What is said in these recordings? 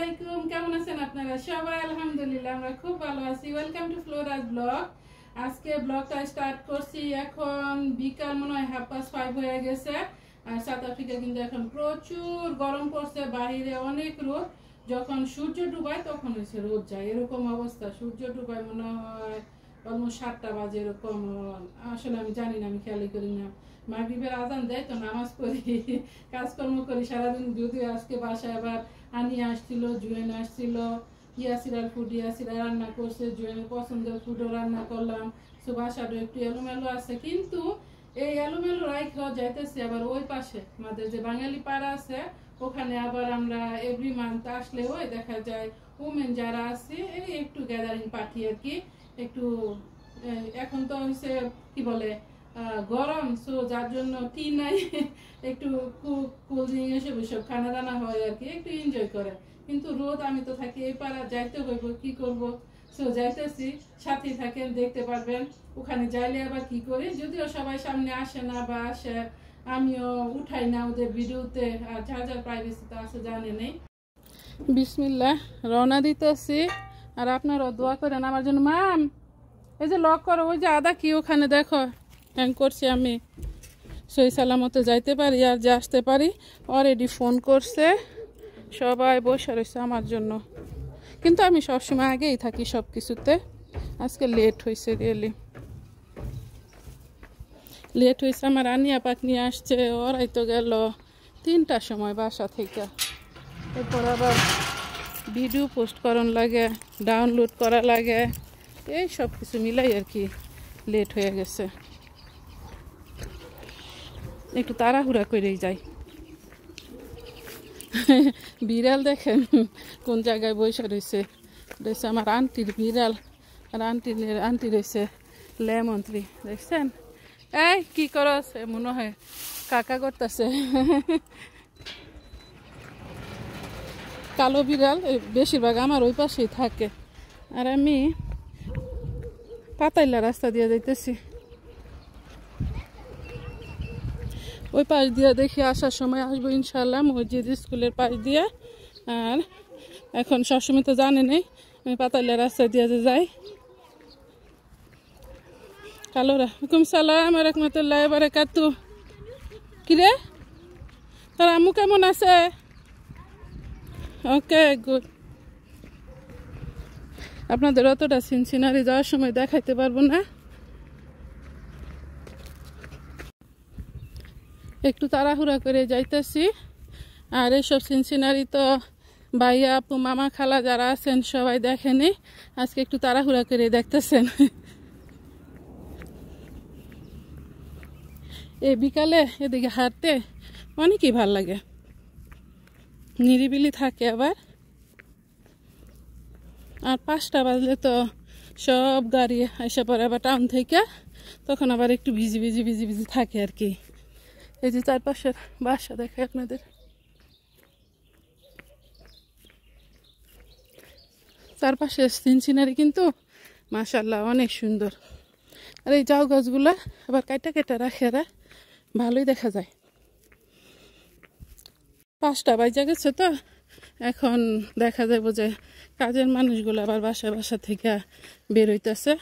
আলাইকুম, কেমন আছেন আপনারা সবাই? আলহামদুলিল্লাহ আমরা খুব ভালো আছি। Welcome to Flora's blog. আজকে ব্লগটা স্টার্ট করছি, এখন বিকাল মনে হয় 5:30 হয়ে গেছে। আর সাউথ আফ্রিকা কিন্তু এখন প্রচুর গরম পড়ছে, বাইরে অনেক রোদ। যখন সূর্য ডুবায় তখন হচ্ছে রোদ যায়, এরকম অবস্থা। সূর্য ডুবায় মনে হয় অলমোস্ট 7টা বাজে এরকম। আসলে আমি জানি না, আমি খেয়ালই করি না। মাগরিবের আজান দেয় তো নামাজ পড়ি, কাজকর্ম করি সারাদিন। যদিও আজকে বাসায় আবার আনি আসছিল, জুয়েন আসছিল, ইয়াসিরার ফুড ইয়াসিরা রান্না করছে, জুয়েনের পছন্দের ফুডও রান্না করলাম। সো বাসাটা একটু এলোমেলো আছে, কিন্তু এই এলোমেলো রাইখাও যাইতেছে আবার ওই পাশে আমাদের যে বাঙালি পাড়া আছে, ওখানে আবার আমরা এভরি মান্থ আসলে ওই দেখা যায় উমেন যারা আছে এই একটু গ্যাদারিং পার্টি আর কি। একটু এখন তো হচ্ছে কি বলে গরম, সো যার জন্য টি নাই, একটু কোল্ড ড্রিঙ্ক এসব এসব খানা দানা হয় আর কি, একটু এনজয় করে। কিন্তু রোদ, আমি তো থাকি এই পাড়া, যাইতে হইব, কি করব। সো যাইতেছি, সাথে থাকেন, দেখতে পারবেন ওখানে যাইলে আবার কি করি। যদিও সবাই সামনে আসে না বা আসে, আমিও উঠাই না ওদের ভিডিওতে, আর যার যার প্রাইভেসিতে আছে জানে নেই। বিসমিল্লাহ, রওনা দিতেছি। আর আপনারাও দোয়া করেন আমার জন্য। মাম, এই যে লক করো, ওই যে আদা কি ওখানে দেখো হ্যাং করছি আমি, সই সালামতে যাইতে পারি আর যে আসতে পারি। অলরেডি ফোন করছে, সবাই বসে রয়েছে আমার জন্য, কিন্তু আমি সবসময় আগেই থাকি সব কিছুতে। আজকে লেট হয়েছে, রিয়েলি লেট হয়েছে। আমার আনিয়া পাক নিয়ে আসছে, ওরাই তো গেল 3টার সময় বাসা থেকে। এরপর আবার ভিডিও পোস্ট করার লাগে, ডাউনলোড করা লাগে, এই সব কিছু মিলাই আর কি লেট হয়ে গেছে। একটু তাড়াহুড়া করেই যাই। বিড়াল দেখেন কোন জায়গায় বসে রয়েছে, রয়েছে আমার আন্টির বিড়াল। আর আন্টি রয়েছে লেমন ট্রি, দেখছেন? এই কি করস? মনে হয় কাকা করতেছে। কালো বিড়াল বেশিরভাগ আমার ওই পাশেই থাকে, আর আমি পাতাইলা রাস্তা দিয়ে যাইতেছি। ওই পাশ দিয়ে দেখি আসার সময় আসবো ইনশাল্লাহ, মসজিদ স্কুলের পাশ দিয়ে। আর এখন সবসময় তো জানে নেই আমি পাতাইলা রাস্তা দিয়ে যাই। কালোরা, ওয়ালাইকুম সালাম রাহমাতুল্লাহি ওয়া বারাকাতু। কিরে, তোর আম্মু কেমন আছে? ওকে, গুড। আপনাদের অতটা সিনসিনারি যাওয়ার সময় দেখাইতে পারবো না, একটু তাড়াহুড়া করে যাইতেছি। আর এইসব সিনসিনারি তো ভাইয়া আপু মামা খালা যারা আছেন সবাই দেখেনি, আজকে একটু তাড়াহুড়া করে দেখতেছেন। এই বিকালে এদিকে হাঁটতে অনেকই ভাল লাগে, নিরিবিলি থাকে আবার। আর 5টা বাজলে তো সব গাড়ি এসে পড়ে আবার টাউন থেকে, তখন আবার একটু ভিজি ভিজি ভিজি ভিজি থাকে আর কি। এই যে চারপাশের বাসা দেখায় আপনাদের, চারপাশের সিনসিনারি কিন্তু মাশাআল্লাহ অনেক সুন্দর। আর এই জাউ গাছগুলা আবার কাটা কেটে রাখে, ভালোই দেখা যায়। 5টা বাজে গেছে তো, এখন দেখা যাবো যে কাজের মানুষগুলো আবার বাসা থেকে বের হইতেছে।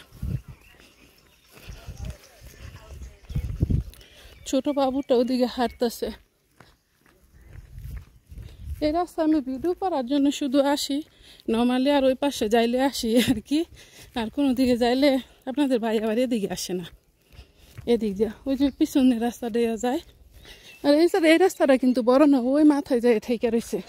ছোট বাবুটা ওদিকে হাঁটতেছে। এই রাস্তা আমি ভিডিও করার জন্য শুধু আসি, নর্মালি আর ওই পাশে যাইলে আসি আর কি। আর কোনো দিকে যাইলে আপনাদের ভাই আবার এদিকে আসে না, এদিক দিয়ে ওই যে পিছনের রাস্তা দেওয়া যায়। আর এই রাস্তাটা কিন্তু বড় না, ওই মাথায় যায় ঠেকে রয়েছে।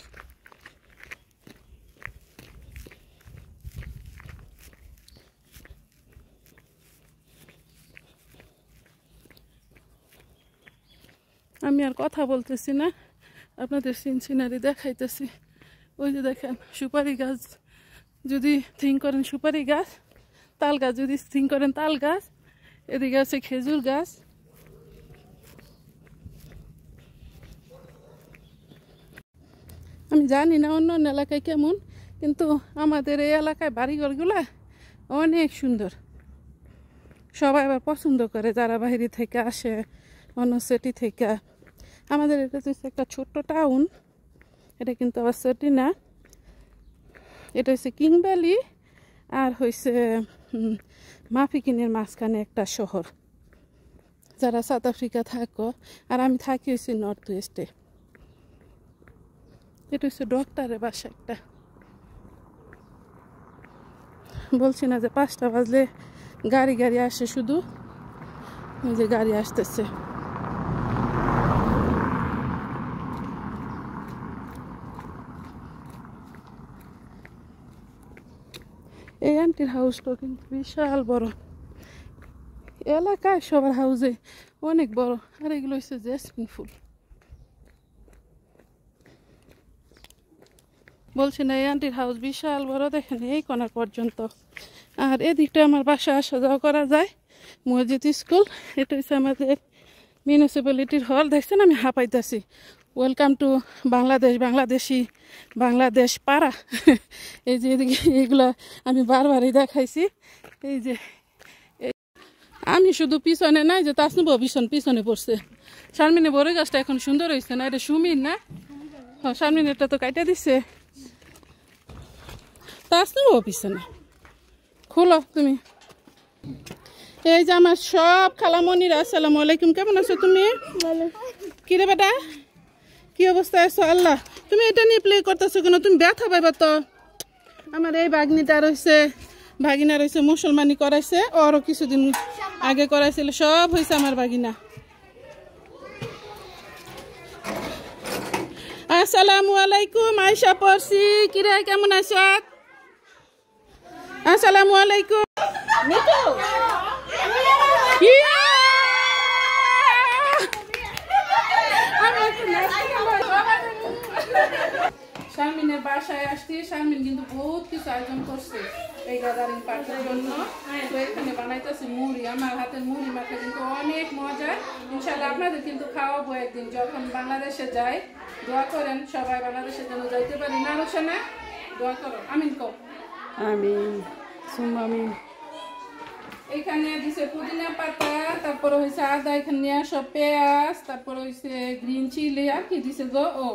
আমি আর কথা বলতেছি না, আপনাদের সিনসিনারি দেখাইতেছি। ওই যে দেখেন সুপারি গাছ, যদি থিঙ্ক করেন সুপারি গাছ, তাল গাছ যদি থিঙ্ক করেন তাল গাছ, এদিকে আছে খেজুর গাছ। আমি জানি না অন্য অন্য এলাকায় কেমন, কিন্তু আমাদের এই এলাকায় বাড়িঘরগুলা অনেক সুন্দর। সবাই আবার পছন্দ করে যারা বাইরে থেকে আসে, অন্য সিটি থেকে। আমাদের এটা তো একটা ছোট্ট টাউন, এটা কিন্তু আবার সিটি না। এটা হচ্ছে কিং ভ্যালি আর হয়েছে মাফিকিনের মাঝখানে একটা শহর। যারা সাউথ আফ্রিকা থাকো, আর আমি থাকি হচ্ছে নর্থ ওয়েস্টে। এটা হচ্ছে ডক্টরের বাসা একটা। বলছি না যে 5টা বাজলে গাড়ি গাড়ি আসে, শুধু ওই যে গাড়ি আসতেছে। এই আন্টির হাউসটা কিন্তু বিশাল বড়, এলাকায় সবার হাউসে অনেক বড়। আর এগুলো হচ্ছে জেসমিন ফুল। বলছি না, এই আন্টির হাউস বিশাল বড়, দেখেন এই কোণা পর্যন্ত। আর এদিকটা আমার বাসা আসা যাওয়া করা যায়, মসজিদ, স্কুল। এটা হচ্ছে আমাদের মিউনিসিপ্যালিটির হল। দেখছেন আমি হাঁপাইতেছি। ওয়েলকাম টু বাংলাদেশ, বাংলাদেশ পাড়া। এই যে এদিকে এগুলো আমি বারবারই দেখাইছি। এই যে আমি শুধু পিছনে নাই, যে তাসনুবও পিছনে পড়ছে। শারমিনে বড় গাছটা এখন সুন্দর হয়েছে না? এটা সুমির না? হ্যাঁ, শারমিনেরটা তো কাইটা দিচ্ছে। তাসনুবও পিছনে। খোলো তুমি। এই যে আমার সব খালামণিরা, আসসালামু আলাইকুম। কেমন আছো তুমি? কি রে বেটা, কি অবস্থায় আছো? আল্লাহ, তুমি এটা নিয়ে প্লে করতেছো কেন? তুমি ব্যথা পাইবা তো। আমার এই ভাগিনা রয়েছে মুসলমানি করাইছে, ওরও কিছুদিন আগে করাইছিল, সব হয়েছে আমার ভাগিনা। আসসালামু আলাইকুম। আয়শা পড়ছি। কিরে কেমন আছো? আসসালামু আলাইকুম। শারমিনের বাসায় আসছি। শারমিন কিন্তু বহুত কিছু আয়োজন করছে এই গ্যাদারিং পার্টির জন্য। তো এখানে বানাইতেছে মুড়ি। আমার হাতের মুড়ি মাখা কিন্তু অনেক মজা। ইনশাআল্লাহ আপনাদের কিন্তু খাওয়াবো একদিন যখন বাংলাদেশে যাই। দোয়া করেন সবাই বাংলাদেশে যেন যাইতে পারি। না রোশনা, দোয়া করো। আমিন কও। আমিন, সুম্মা আমিন। এখানে দিছে পুদিনা পাতা, তারপরে হয়েছে আদা, এখানে সব পেঁয়াজ, তারপরে হয়েছে গ্রিন চিলি, আর কি দিছে গো? ও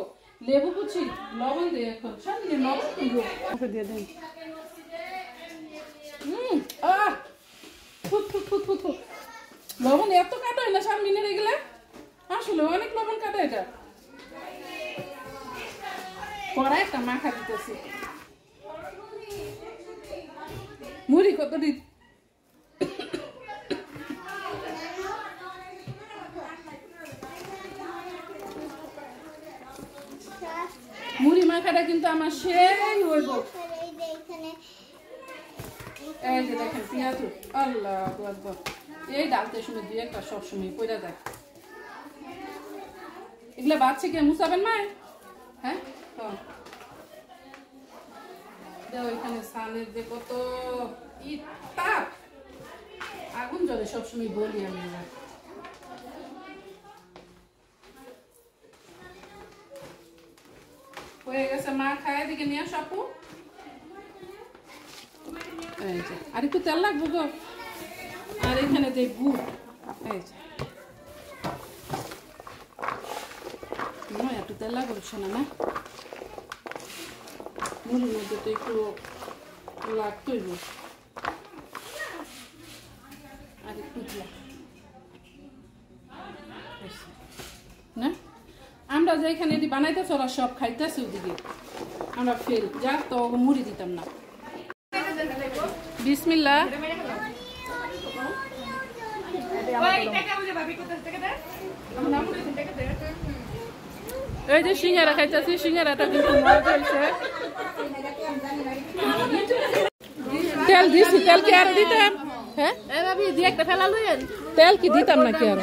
লেবু কুচি, লবণ দিয়ে এখন সামনে লবণ দিয়ে দেন। লবণ এত কাটা হয় না সামনের এগুলা, আসলে অনেক লবণ কাটা। এটা পরে একটা মাখা দিতেছি। মুড়ি কত দিন মুড়ি মাখাটা কিন্তু আমার সেই হইব। এই যে দেখেন পেঁয়াজ, আল্লাহু আকবার। এই ডালতে সময় দুই একটা সবসময় পড়া যায়। এগুলা বাচ্চা কে মুছাবেন না? হ্যাঁ, এখানে সানের যে কত তাপ, আগুন জ্বলে সবসময় বলি আমি। হয়ে গেছে মা খায়, দিকে নিয়ে সাপু। আর একটু তেল লাগবে গো। আর এখানে যে গুড়, এই যে একটু তেল লাগবে শোনা না? মুড়ির মধ্যে তো একটু লাগতই আর একটু না। আমরা যে এখানে বানাইতেছি ওরা সব খাইতেছে, ওদিকে আমরা ফেল যা তো মুড়ি দিতাম না। বিসমিল্লাহ। এই যে সিঙ্গারা খাইতেছি, সিঙ্গারাটা কিন্তু মজা হয়েছে। তেল দিছি, তেল কি আর দিতাম? হ্যাঁ তেল কি দিতাম নাকি আর?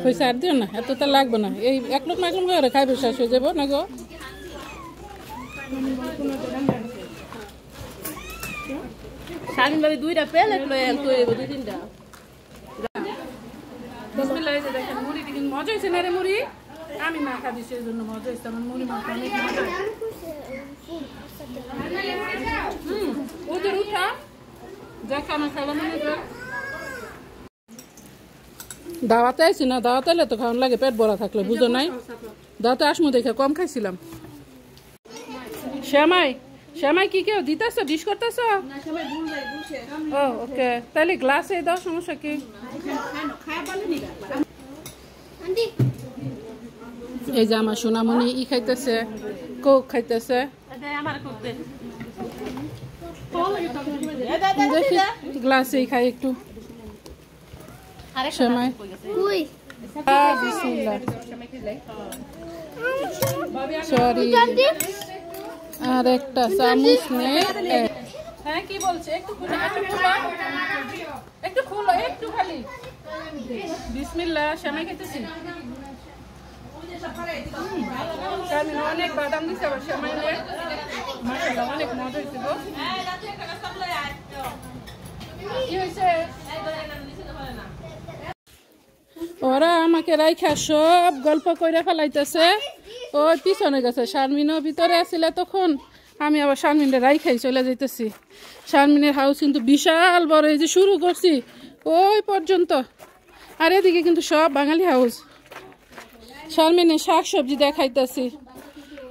পয়সা আর দিও না, এত তেল লাগবে না। এই এক লোক না করে খাইবে, শেষ হয়ে যাবো না গো। শালিন বাড়ি দুইটা প্লেট লয়ে দুই তিনটা। দেখেন মুড়িটি কিন্তু মজা হয়েছে না রে? মুড়ি আমি মাখা দিচ্ছি, এই জন্য মজা হয়েছে। আমার মুড়ি মাখা অনেক মজা। ওদের উঠা দেখ আমার খেলা মনে দাওয়াতে আইছি না, দাওয়াতে এলে তো খাওয়ান লাগে, পেট ভরা থাকলে বুঝো নাই। দাওয়াতে আসমু দেখে কম খাইছিলাম। শ্যামাই শ্যামাই কি কেউ দিতেছ, ডিশ করতেছ? ও ওকে, তাহলে গ্লাসে দাও, সমস্যা কি? এই যে আমার সোনামণি ই খাইতেছে, কোক খাইতেছে। গ্লাসে খাই একটু শ্যামাই। সরি, আর একটা চামচ নেই। হ্যাঁ কি বলছে? একটু খুলো, একটু খালি। বিসমিল্লাহ। শ্যামাই খেতেছি। অনেক বাদাম দিচ্ছে আবার শ্যামাই, অনেক মজা হয়েছে গো। কি হয়েছে? ওরা আমাকে রাইখা সব গল্প কইরা ফেলাইতেছে। ওই পিছনে গেছে, শারমিনও ভিতরে আসছিল তখন, আমি আবার শারমিনের রাইখাই চলে যাইতেছি। শারমিনের হাউস কিন্তু বিশাল বড়, এই যে শুরু করছি ওই পর্যন্ত, আর এদিকে কিন্তু সব বাঙালি হাউস। শারমিনের শাক সবজি দেখাইতেছি।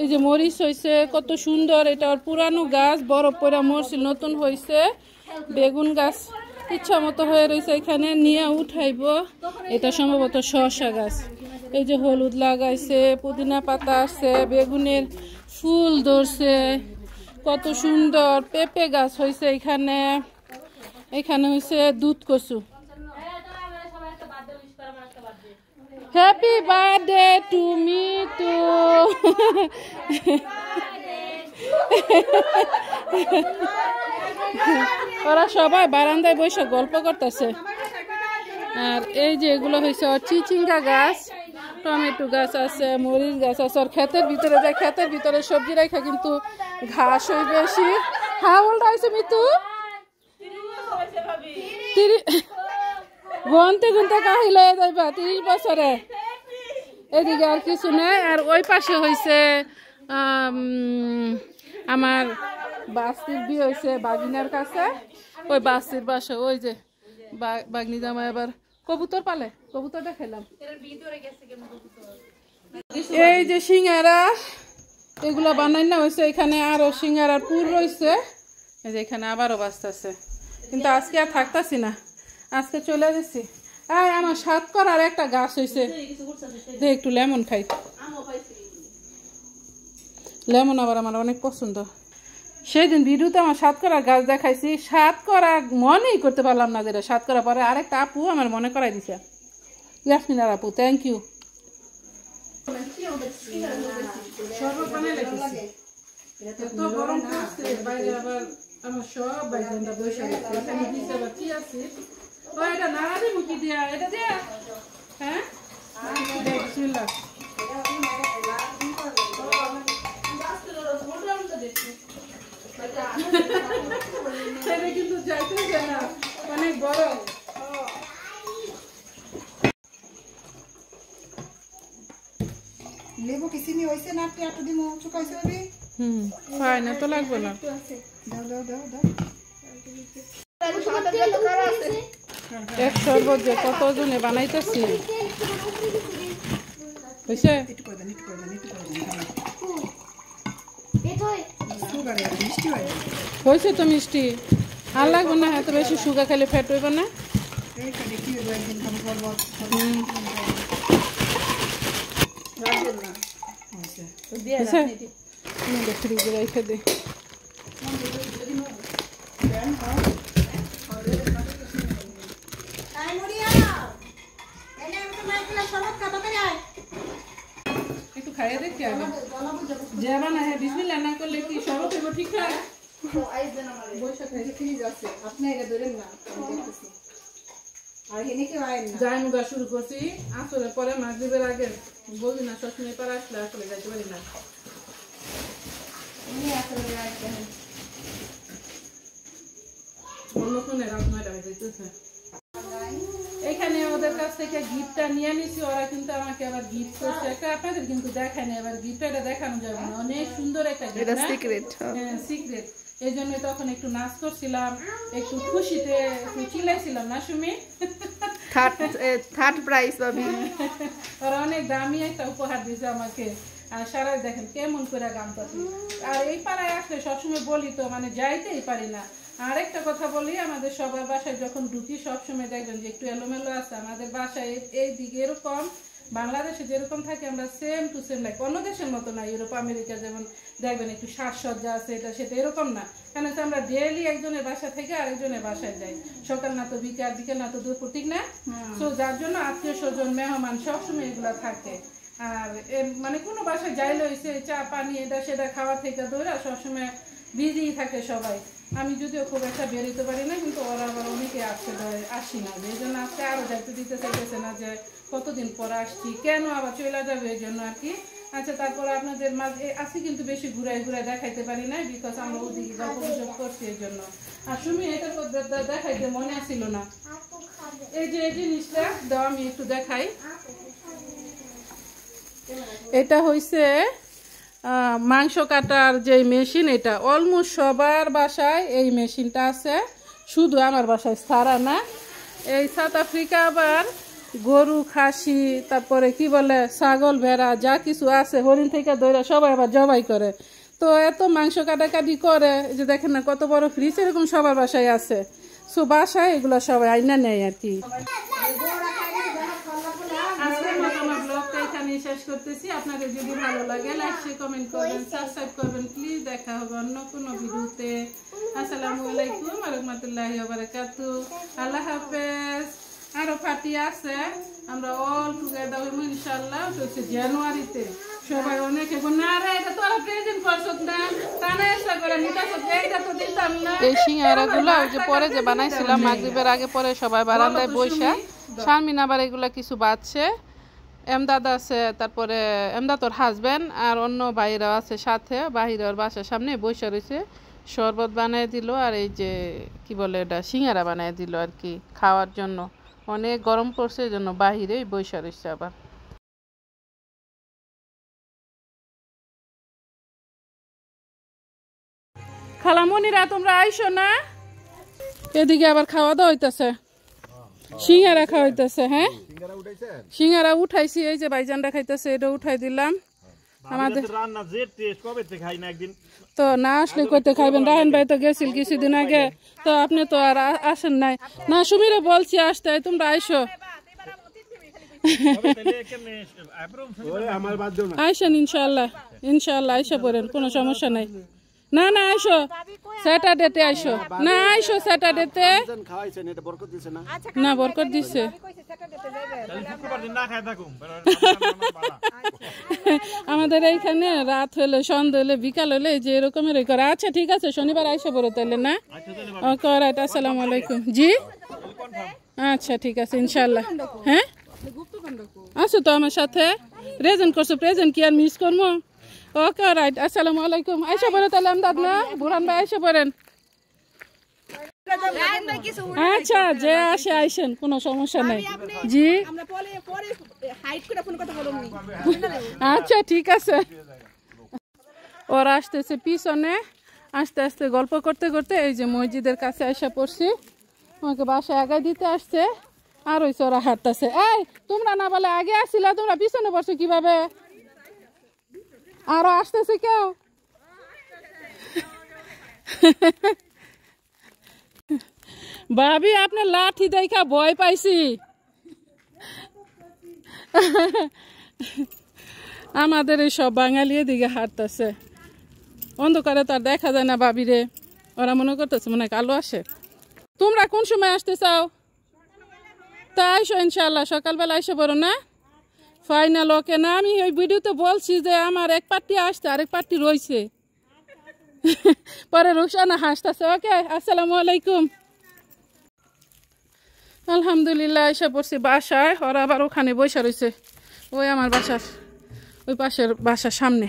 এই যে মরিচ হয়েছে কত সুন্দর, এটা ওর পুরানো গাছ, বরফ পড়া মরছিল, নতুন হয়েছে। বেগুন গাছ ইচ্ছা মতো হয়ে রয়েছে, এখানে নিয়ে উঠাইব। এটা সম্ভবত শসা গাছ। এই যে হলুদ লাগাইছে, পুদিনা পাতা আছে, বেগুনের ফুল ধরছে, কত সুন্দর। পেঁপে গাছ হয়েছে এখানে, এখানে হয়েছে দুধ কচু। Happy birthday to me two. ওরা সবাই বারান্দায় বসে গল্প করতেছে। আর এই যে এগুলো হয়েছে ওর চিচিঙ্গা গাছ, টমেটো গাছ আছে, মরিচ গাছ আছে। আর ক্ষেতের ভিতরে যায়, ক্ষেতের ভিতরে সবজি রাখা কিন্তু ঘাস হয় বেশি। হ্যাঁ ওল্ড হয়েছে মিতু, গুনতে গুনতে কাহিলে যাইবা 30 বছরে। এদিকে আর কিছু নেই। আর ওই পাশে হয়েছে আমার বাস্তির বিয়ে হয়েছে বাগিনার কাছে, ওই বাস্তির পাশে। ওই যে বাগনি জামাই আবার কবুতর পালে, কবুতর দেখাইলাম। এই যে সিঙ্গারা এগুলো বানাই না হয়েছে, এখানে আরো সিঙ্গারার পুর রয়েছে। এই যে এখানে আবারও বাঁচতেছে, কিন্তু আজকে আর থাকতাছি না, আজকে চলে গেছি। আর আমার সাত করার একটা গাছ হয়েছে, একটু লেমন খাই। লেমন আবার আমার অনেক পছন্দ। সেই দিন ভিডিওতে আমার সাত করার গাছ দেখাইছি, সাত করা মনেই করতে পারলাম না, যেটা সাত করা পরে আরেকটা আপু আমার মনে করাই দিছে। ইয়াসমিনার আপু, থ্যাংক ইউ। বাইরে আবার আমার সব বাইরে বসে আছে। এটা নাড়াতে মুখি দিয়া, এটা দিয়া। হ্যাঁ বিসমিল্লাহ। কিন্তু যাইতে যায় না, অনেক বড়। লেবু কি চিনি হইছে না? একটু দিমু, চুকাইছে হবে। হয় না তো লাগবে না। দাও দাও দাও দাও। এক শরবত যে কতজনে বানাইতেছি। হয়েছে একটু করে দেন, একটু করে দেন, একটু করে দেন। সুগার আর মিষ্টি হয়। হয়েছে তো মিষ্টি, আর লাগবে না। এত বেশি সুগার খেলে ফ্যাট হইব না। এই কাটে কি হইব, একদিন খাবো করবো। রাখবেন না। আচ্ছা তো দিয়া রাখনি দি। আমি ফ্রিজে রেখে দিই। একটু খাইয়ে দেখি আগে, যে বানা হ্যাঁ বিসমিল্লাহ না করলে কি শরবত হইব ঠিকঠাক? বৈশাখ থেকে ফ্রিজ আছে, আপনি এটা ধরেন না, আমি দেখতেছি। আর এনে কেউ আয়েন না। যাই মুগা শুরু করছি আসলে, পরে মাগরিবের আগে বলি না, সবসময় পারা আসলে আসলে যাইতে পারি না। এখানে ওদের কাছ থেকে গিফটটা নিয়ে নিছি, ওরা কিন্তু আমাকে আবার গিফট করছে একটা, আপনাদের কিন্তু দেখায় না, এবার গিফটটা দেখানো যাবে না। অনেক সুন্দর একটা গিফট, এটা সিক্রেট। হ্যাঁ সিক্রেট। এই জন্য তখন একটু নাচ করছিলাম, একটু খুশিতে একটু চিল্লাইছিলাম না সুমি? থার্ড প্রাইস ভাবি। ওরা অনেক দামি একটা উপহার দিয়েছে আমাকে। আর সারাই দেখেন কেমন করে গান পাতি। আর এই পাড়ায় আসলে সবসময় বলি তো মানে যাইতেই পারি না। আর একটা কথা বলি, আমাদের সবার বাসায় যখন ঢুকি সবসময় দেখবেন যে একটু এলোমেলো আছে। আমাদের বাসায় এই দিকে এরকম, বাংলাদেশে যেরকম থাকে আমরা সেম টু সেম লাইক, অন্য দেশের মতো না। ইউরোপ আমেরিকা যেমন দেখবেন একটু সাজসজ্জা আছে, এটা সেটা এরকম না। কেন আমরা ডেইলি একজনের বাসা থেকে আরেকজনের বাসায় যাই, সকাল না তো বিকাল, বিকেল না তো দুপুর, ঠিক না? তো যার জন্য আত্মীয় স্বজন মেহমান সবসময় এগুলো থাকে। আর মানে কোনো বাসায় যাইলে হয়েছে চা পানি এটা সেটা খাওয়া থেকে ধরে সবসময় বিজি থাকে সবাই। আমি যদিও খুব একটা বেরোতে পারি না, কিন্তু ওরা আবার অনেকে আসি না, এই জন্য আজকে আরো দায়িত্ব দিতে চাইতেছে না যে কতদিন পর আসছি, কেন আবার চলে যাবে, এই জন্য আর কি। আচ্ছা, তারপর আপনাদের মাঝে আসি কিন্তু বেশি ঘুরাই ঘুরাই দেখাইতে পারি না, বিকজ আমরা ওদিকে গল্প গুজব করছি এই জন্য। আর সুমি এটা দেখাইতে মনে আসছিল না। এই যে এই জিনিসটা দাও, আমি একটু দেখাই। এটা হইছে মাংস কাটার যে মেশিন, এটা অলমোস্ট সবার বাসায় এই মেশিনটা আছে, শুধু আমার বাসায় ছাড়া না। এই সাউথ আফ্রিকা আবার গরু, খাসি, তারপরে কি বলে ছাগল, ভেড়া যা কিছু আছে হরিণ থেকে ধরে সবাই আবার জবাই করে। তো এত মাংস কাটাকাটি করে, যে দেখেন না কত বড় ফ্রিজ, এরকম সবার বাসায় আছে। সো বাসায় এগুলো সবাই আইনা নেয় আর কি। শেষ করতেছি। আপনাদের যদি ভালো লাগে লাইক শেয়ার কমেন্ট করবেন, সাবস্ক্রাইব করবেন প্লিজ। দেখা হবে অন্য কোনো ভিডিওতে। আসসালামু আলাইকুম ওয়া রাহমাতুল্লাহি ওয়া বারাকাতুহু। আল্লাহ হাফেজ। আরো পার্টি আছে, আমরা অল টুগেদার হইব ইনশাআল্লাহ জানুয়ারিতে। সবাই অনেকে না রে এটা তোরা প্রেজেন্ট করছত না, তানা এসা করে নিতাছত, এইটা তো দিতাম না। এই সিঙ্গারাগুলো ওই যে পরে যে বানাইছিলাম মাগরিবের আগে পরে সবাই বারান্দায় বইসা, শারমিন আবার এগুলা কিছু বাচ্ছে। এমদাদ আছে, তারপরে এমদাদ ওর হাজব্যান্ড আর অন্য ভাইরাও আছে সাথে, বাহিরে ওর বাসার সামনে বসে রয়েছে। শরবত বানিয়ে দিল আর এই যে কি বলে এটা সিঙ্গারা বানিয়ে দিল আর কি খাওয়ার জন্য। অনেক গরম পড়ছে, এই জন্য বাহিরে বসে রয়েছে। আবার খালামণিরা তোমরা আইসো না, এদিকে আবার খাওয়া দাওয়া হইতেছে, সিঙ্গারা খাওয়াইতেছে। হ্যাঁ সিঙ্গারা উঠাইছি, এই যে ভাইজানরা খাইতেছে, এটা উঠাই দিলাম। আমাদের তো না আসলে কইতে খাইবেন, রায়ন ভাই তো গেছিল কিছুদিন আগে, তো আপনি তো আর আসেন নাই। না সুমিরে বলছি আসতে, তোমরা আইসো, আইসেন ইনশাল্লাহ, ইনশাল্লাহ আইসা পড়েন, কোনো সমস্যা নাই। না না আইসো স্যাটারডেতে, আইসো না আইসো স্যাটারডেতে, না বরকত দিছে। আমাদের এইখানে রাত হলে, সন্ধ্যা হলে, বিকাল হলে যে এরকমের করে। আচ্ছা ঠিক আছে, শনিবার আইসা পড়ো তাহলে না। ওকে রাইট, আসসালামু আলাইকুম। জি আচ্ছা ঠিক আছে ইনশাল্লাহ। হ্যাঁ আছো তো আমার সাথে, প্রেজেন্ট করছো, প্রেজেন্ট কি আর মিস করবো। ওকে রাইট, আসসালামু আলাইকুম। আইসা পড়ে তাহলে আমদাদ না, বুরহান ভাই আইসা পড়েন। আচ্ছা যে আসে আইসেন, কোনো সমস্যা নাই। জি আচ্ছা ঠিক আছে। ওরা আসতেছে পিছনে, আস্তে আস্তে গল্প করতে করতে এই যে মসজিদের কাছে আইসা পড়ছি। আমাকে বাসায় আগায় দিতে আসছে, আর ওই ওরা হাঁটতেছে। এই তোমরা না বলে আগে আসছিলা, তোমরা পিছনে পড়ছো কিভাবে? আরো আসতেছে কেউ? ভাবি আপনার লাঠি দেখা ভয় পাইছি। আমাদের এই সব বাঙালি এদিকে হাঁটতেছে, অন্ধকারে তার দেখা যায় না ভাবিরে। ওরা মনে করতেছে মনে কালো আসে। তোমরা কোন সময় আসতে চাও? তা আইসো ইনশাল্লাহ, সকালবেলা আইসো বড় না ফাইনাল। ওকে না, আমি ওই ভিডিওতে বলছি যে আমার এক পার্টি আসছে, আরেক পার্টি রয়েছে। পরে রুকসানা হাসতেছে। ওকে আসসালামু আলাইকুম। আলহামদুলিল্লাহ এসে পড়ছি বাসায়। ওরা আবার ওখানে বসে রয়েছে, ওই আমার বাসার ওই পাশের বাসার সামনে।